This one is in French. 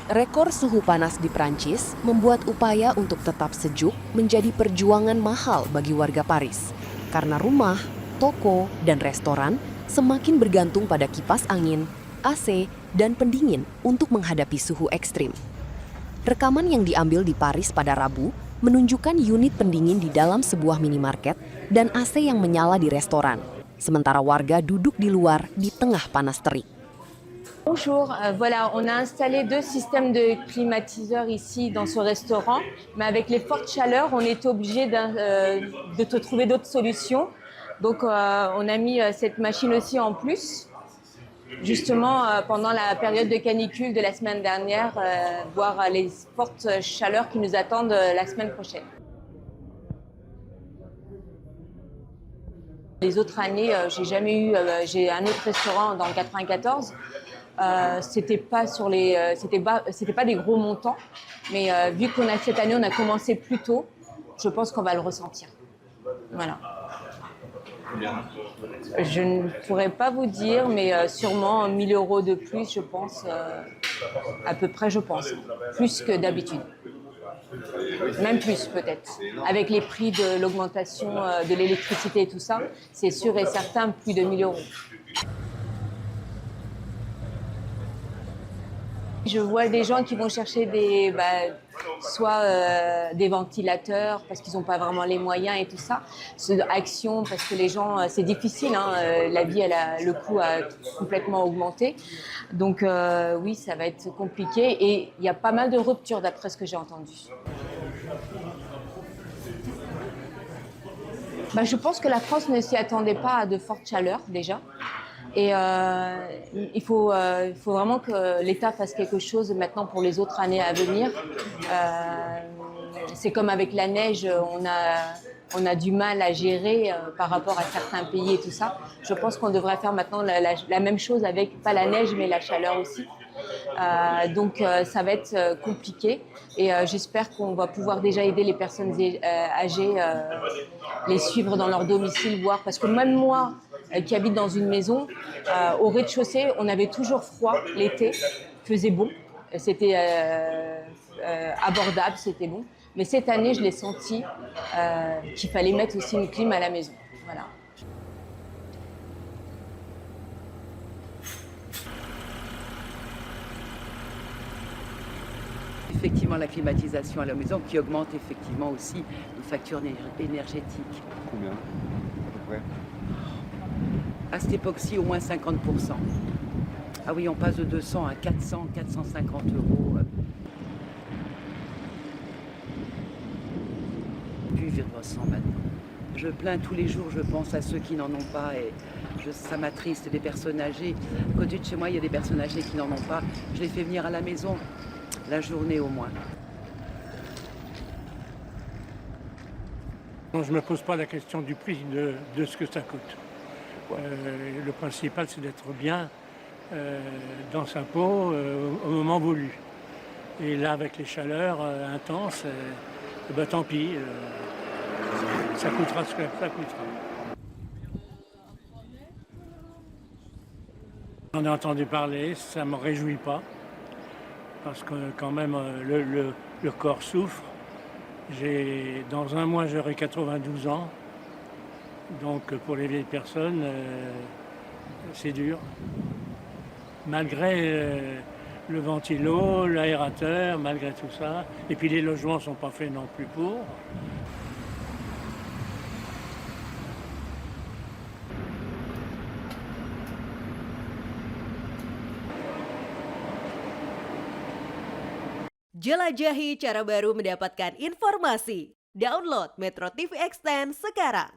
Rekor suhu panas di Prancis membuat upaya untuk tetap sejuk menjadi perjuangan mahal bagi warga Paris. Karena rumah, toko, dan restoran semakin bergantung pada kipas angin, AC, dan pendingin untuk menghadapi suhu ekstrim. Rekaman yang diambil di Paris pada Rabu menunjukkan unit pendingin di dalam sebuah minimarket dan AC yang menyala di restoran. Sementara warga duduk di luar di tengah panas terik. Bonjour, voilà, on a installé 2 systèmes de climatiseurs ici dans ce restaurant, mais avec les fortes chaleurs, on était obligé de trouver d'autres solutions. Donc on a mis cette machine aussi en plus, justement pendant la période de canicule de la semaine dernière, voire les fortes chaleurs qui nous attendent la semaine prochaine. Les autres années, j'ai jamais eu, j'ai un autre restaurant dans le 94. C'était pas c'était pas des gros montants, mais vu qu'on a cette année, on a commencé plus tôt, je pense qu'on va le ressentir. Voilà. Je ne pourrais pas vous dire, mais sûrement 1 000 € de plus, je pense, à peu près, je pense, plus que d'habitude. Même plus peut-être. Avec les prix de l'augmentation de l'électricité et tout ça, c'est sûr et certain plus de 1 000 €. Je vois des gens qui vont chercher soit des ventilateurs parce qu'ils n'ont pas vraiment les moyens et tout ça. Action parce que les gens, c'est difficile, hein, la vie, le coût a complètement augmenté. Donc oui, ça va être compliqué et il y a pas mal de ruptures d'après ce que j'ai entendu. Je pense que la France ne s'y attendait pas à de fortes chaleurs déjà. Et il faut vraiment que l'État fasse quelque chose maintenant pour les autres années à venir. C'est comme avec la neige, on a du mal à gérer par rapport à certains pays et tout ça. Je pense qu'on devrait faire maintenant la même chose avec, pas la neige, mais la chaleur aussi. Donc ça va être compliqué et j'espère qu'on va pouvoir déjà aider les personnes âgées, les suivre dans leur domicile, voir, parce que même moi qui habite dans une maison, au rez-de-chaussée, on avait toujours froid l'été, il faisait bon, c'était abordable, c'était bon. Mais cette année, je l'ai senti qu'il fallait mettre aussi une clim à la maison. Voilà. Effectivement, la climatisation à la maison qui augmente effectivement aussi les factures énergétiques. Combien, à peu près? À cette époque-ci, au moins 50%. Ah oui, on passe de 200 à 400, 450 €. Plus je ressens maintenant. Je plains tous les jours, je pense à ceux qui n'en ont pas et ça m'attriste, des personnes âgées. À côté de chez moi, il y a des personnes âgées qui n'en ont pas. Je les fais venir à la maison, la journée au moins. Je ne me pose pas la question du prix de ce que ça coûte. Le principal, c'est d'être bien dans sa peau au moment voulu. Et là, avec les chaleurs intenses, tant pis, ça coûtera ce que ça coûtera. J'en ai entendu parler, ça ne me réjouit pas, parce que quand même le corps souffre. Dans un mois, j'aurai 92 ans. Donc pour les vieilles personnes, c'est dur. Malgré le ventilo, l'aérateur, malgré tout ça. Et puis les logements ne sont pas faits non plus pour. Jelajahi cara baru mendapatkan informasi. Download Metro TV Extend sekarang.